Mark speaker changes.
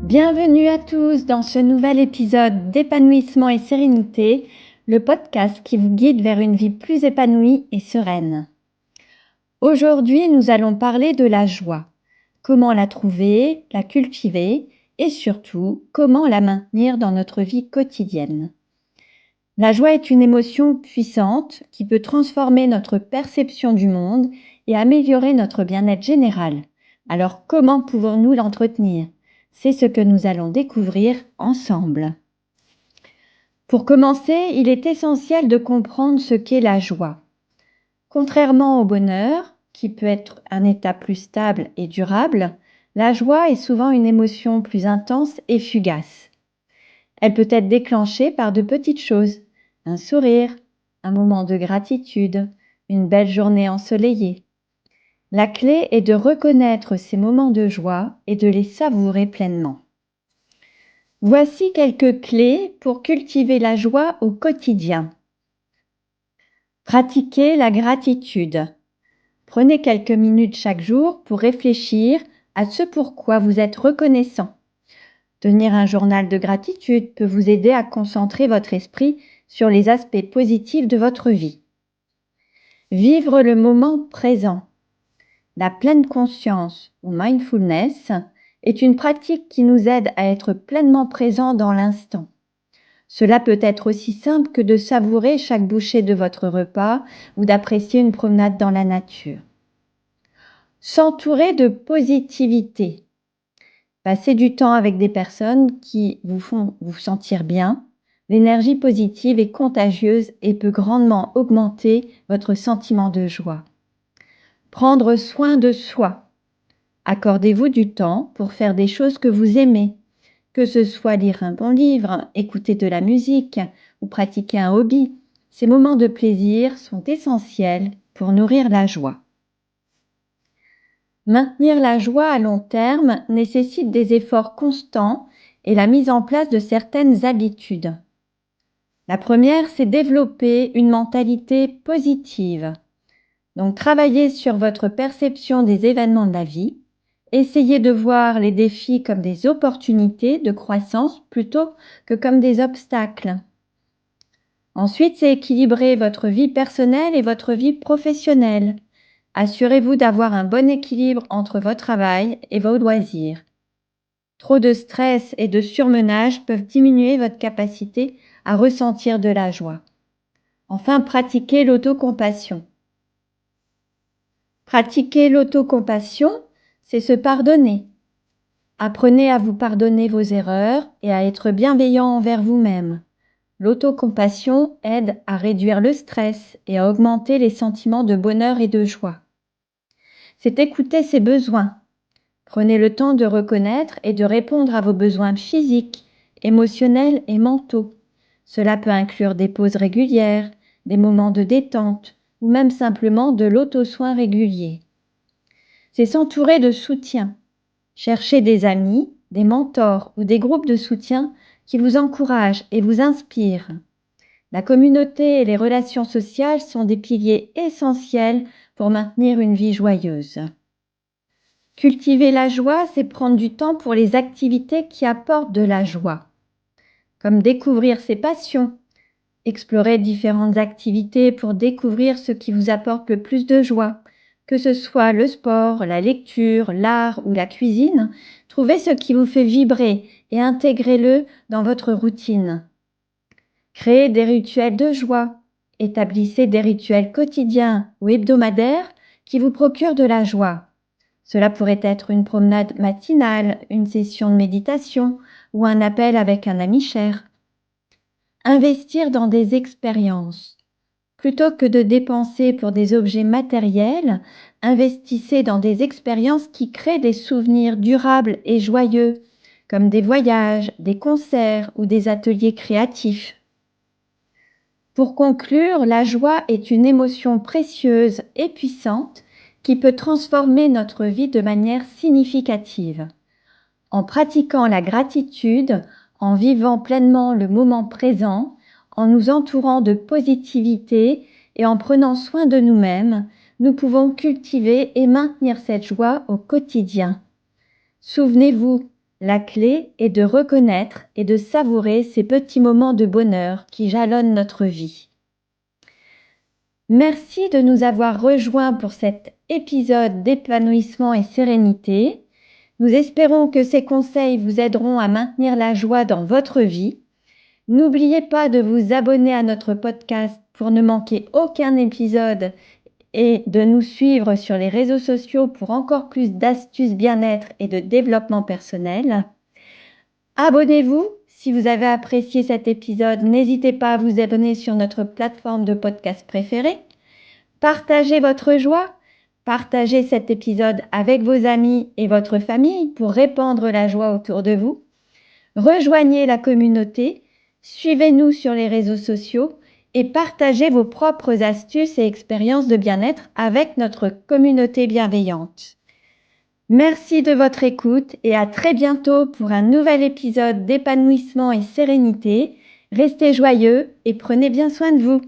Speaker 1: Bienvenue à tous dans ce nouvel épisode d'Épanouissement et Sérénité, le podcast qui vous guide vers une vie plus épanouie et sereine. Aujourd'hui, nous allons parler de la joie. Comment la trouver, la cultiver et surtout, comment la maintenir dans notre vie quotidienne. La joie est une émotion puissante qui peut transformer notre perception du monde et améliorer notre bien-être général. Alors, comment pouvons-nous l'entretenir ? C'est ce que nous allons découvrir ensemble. Pour commencer, il est essentiel de comprendre ce qu'est la joie. Contrairement au bonheur, qui peut être un état plus stable et durable, la joie est souvent une émotion plus intense et fugace. Elle peut être déclenchée par de petites choses, un sourire, un moment de gratitude, une belle journée ensoleillée. La clé est de reconnaître ces moments de joie et de les savourer pleinement. Voici quelques clés pour cultiver la joie au quotidien. Pratiquez la gratitude. Prenez quelques minutes chaque jour pour réfléchir à ce pourquoi vous êtes reconnaissant. Tenir un journal de gratitude peut vous aider à concentrer votre esprit sur les aspects positifs de votre vie. Vivre le moment présent. La pleine conscience ou mindfulness est une pratique qui nous aide à être pleinement présent dans l'instant. Cela peut être aussi simple que de savourer chaque bouchée de votre repas ou d'apprécier une promenade dans la nature. S'entourer de positivité. Passez du temps avec des personnes qui vous font vous sentir bien. L'énergie positive est contagieuse et peut grandement augmenter votre sentiment de joie. Prendre soin de soi. Accordez-vous du temps pour faire des choses que vous aimez, que ce soit lire un bon livre, écouter de la musique ou pratiquer un hobby. Ces moments de plaisir sont essentiels pour nourrir la joie. Maintenir la joie à long terme nécessite des efforts constants et la mise en place de certaines habitudes. La première, c'est développer une mentalité positive. Donc, travaillez sur votre perception des événements de la vie. Essayez de voir les défis comme des opportunités de croissance plutôt que comme des obstacles. Ensuite, c'est équilibrer votre vie personnelle et votre vie professionnelle. Assurez-vous d'avoir un bon équilibre entre votre travail et vos loisirs. Trop de stress et de surmenage peuvent diminuer votre capacité à ressentir de la joie. Enfin, pratiquez l'autocompassion. Pratiquer l'autocompassion, c'est se pardonner. Apprenez à vous pardonner vos erreurs et à être bienveillant envers vous-même. L'autocompassion aide à réduire le stress et à augmenter les sentiments de bonheur et de joie. C'est écouter ses besoins. Prenez le temps de reconnaître et de répondre à vos besoins physiques, émotionnels et mentaux. Cela peut inclure des pauses régulières, des moments de détente ou même simplement de l'auto-soin régulier. C'est s'entourer de soutien. Cherchez des amis, des mentors ou des groupes de soutien qui vous encouragent et vous inspirent. La communauté et les relations sociales sont des piliers essentiels pour maintenir une vie joyeuse. Cultiver la joie, c'est prendre du temps pour les activités qui apportent de la joie, comme découvrir ses passions, explorer différentes activités pour découvrir ce qui vous apporte le plus de joie, que ce soit le sport, la lecture, l'art ou la cuisine. Trouvez ce qui vous fait vibrer et intégrez-le dans votre routine. Créez des rituels de joie. Établissez des rituels quotidiens ou hebdomadaires qui vous procurent de la joie. Cela pourrait être une promenade matinale, une session de méditation ou un appel avec un ami cher. Investir dans des expériences. Plutôt que de dépenser pour des objets matériels, investissez dans des expériences qui créent des souvenirs durables et joyeux, comme des voyages, des concerts ou des ateliers créatifs. Pour conclure, la joie est une émotion précieuse et puissante qui peut transformer notre vie de manière significative. En pratiquant la gratitude, en vivant pleinement le moment présent, en nous entourant de positivité et en prenant soin de nous-mêmes, nous pouvons cultiver et maintenir cette joie au quotidien. Souvenez-vous, La clé est de reconnaître et de savourer ces petits moments de bonheur qui jalonnent notre vie. Merci de nous avoir rejoints pour cet épisode d'épanouissement et sérénité. Nous espérons que ces conseils vous aideront à maintenir la joie dans votre vie. N'oubliez pas de vous abonner à notre podcast pour ne manquer aucun épisode et de nous suivre sur les réseaux sociaux pour encore plus d'astuces bien-être et de développement personnel. Abonnez-vous si vous avez apprécié cet épisode. N'hésitez pas à vous abonner sur notre plateforme de podcast préférée. Partagez votre joie. Partagez cet épisode avec vos amis et votre famille pour répandre la joie autour de vous. Rejoignez la communauté. Suivez-nous sur les réseaux sociaux et partagez vos propres astuces et expériences de bien-être avec notre communauté bienveillante. Merci de votre écoute et à très bientôt pour un nouvel épisode d'épanouissement et sérénité. Restez joyeux et prenez bien soin de vous.